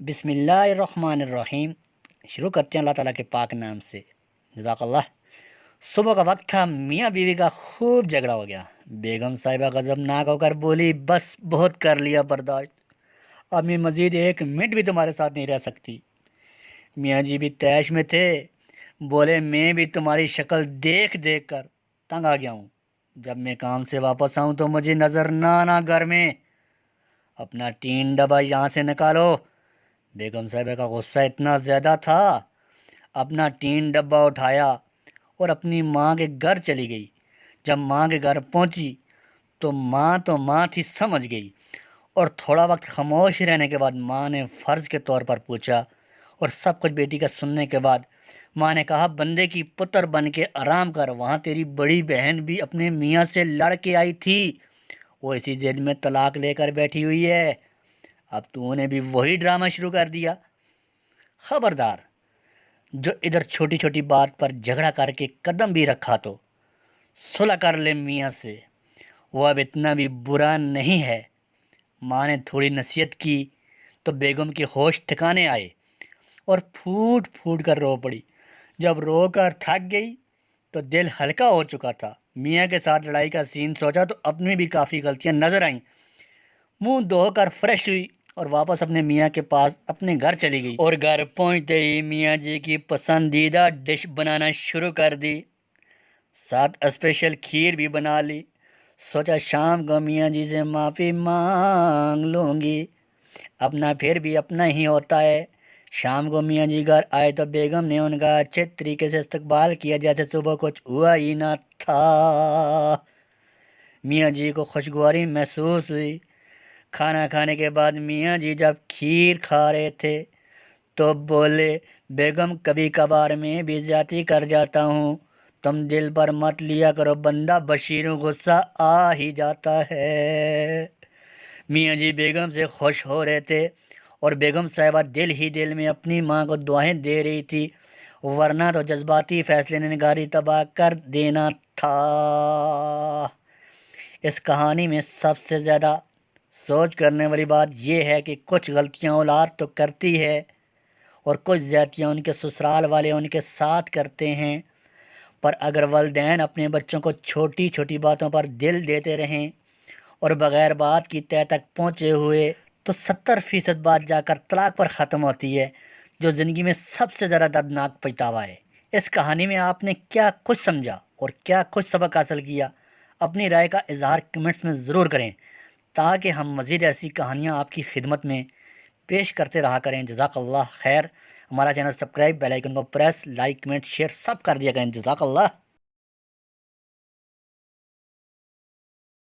بسم اللہ الرحمن الرحیم۔ شروع کرتے ہیں اللہ تعالیٰ کے پاک نام سے۔ جزاک اللہ۔ صبح کا وقت تھا، میاں بیوی کا خوب جھگڑا ہو گیا۔ بیگم صاحبہ غضبناک ہو کر بولی، بس بہت کر لیا برداشت، اب میں مزید 1 منٹ بھی تمہارے ساتھ نہیں رہ سکتی۔ میاں جی بھی تیش میں تھے، بولے میں بھی تمہاری شکل دیکھ دیکھ کر تنگ آ گیا ہوں، جب میں کام سے واپس آؤں تو مجھے نظر نہ آنا گھر میں، اپنا ٹین ڈبہ یہاں سے نکالو۔ بیگم صاحبہ کا غصہ اتنا زیادہ تھا، اپنا ٹین ڈبہ اٹھایا اور اپنی ماں کے گھر چلی گئی۔ جب ماں کے گھر پہنچی تو ماں تھی، سمجھ گئی، اور تھوڑا وقت خاموش رہنے کے بعد ماں نے فرض کے طور پر پوچھا، اور سب کچھ بیٹی کا سننے کے بعد ماں نے کہا، بندے کی پتر بن کے آرام کر، وہاں تیری بڑی بہن بھی اپنے میاں سے لڑ کے آئی تھی، وہ اسی جیل میں طلاق لے کر بیٹھی ہوئی ہے، اب تو نے بھی وہی ڈرامہ شروع کر دیا۔ خبردار، جو ادھر چھوٹی چھوٹی بات پر جھگڑا کر کے قدم بھی رکھا تو صلح کر لے میاں سے، وہ اب اتنا بھی برا نہیں ہے۔ ماں نے تھوڑی نصیحت کی تو بیگم کے ہوش ٹھکانے آئے اور پھوٹ پھوٹ کر رو پڑی۔ جب رو کر تھک گئی تو دل ہلکا ہو چکا تھا۔ میاں کے ساتھ لڑائی کا سین سوچا تو اپنی بھی کافی غلطیاں نظر آئیں، منہ دھو کر فریش ہوئی اور واپس اپنے میاں کے پاس اپنے گھر چلی گئی، اور گھر پہنچتے ہی میاں جی کی پسندیدہ ڈش بنانا شروع کر دی، ساتھ اسپیشل کھیر بھی بنا لی۔ سوچا شام کو میاں جی سے معافی مانگ لوں گی، اپنا پھر بھی اپنا ہی ہوتا ہے۔ شام کو میاں جی گھر آئے تو بیگم نے ان کا اچھے طریقے سے استقبال کیا، جیسے صبح کچھ ہوا ہی نہ تھا۔ میاں جی کو خوشگواری محسوس ہوئی۔ کھانا کھانے کے بعد میاں جی جب کھیر کھا رہے تھے تو بولے، بیگم کبھی کبھار میں بھی زیادتی کر جاتا ہوں، تم دل پر مت لیا کرو، بندہ بشیر غصہ آ ہی جاتا ہے۔ میاں جی بیگم سے خوش ہو رہے تھے اور بیگم صاحبہ دل ہی دل میں اپنی ماں کو دعائیں دے رہی تھی، ورنہ تو جذباتی فیصلے نے نگاری تباہ کر دینا تھا۔ اس کہانی میں سب سے زیادہ سوچ کرنے والی بات یہ ہے کہ کچھ غلطیاں اولاد تو کرتی ہے اور کچھ زیادتیاں ان کے سسرال والے ان کے ساتھ کرتے ہیں، پر اگر والدین اپنے بچوں کو چھوٹی چھوٹی باتوں پر دل دیتے رہیں اور بغیر بات کی تہہ تک پہنچے ہوئے، تو 70% بات جا کر طلاق پر ختم ہوتی ہے، جو زندگی میں سب سے زیادہ دردناک پچھتاوا ہے۔ اس کہانی میں آپ نے کیا کچھ سمجھا اور کیا کچھ سبق حاصل کیا؟ اپنی رائے کا اظہار کمنٹس میں ضرور کریں، تاکہ ہم مزید ایسی کہانیاں آپ کی خدمت میں پیش کرتے رہا کریں۔ جزاک اللہ خیر۔ ہمارا چینل سبسکرائب، بیل آئیکن کو پریس، لائک، کمنٹ، شیئر سب کر دیا کریں۔ جزاک اللہ۔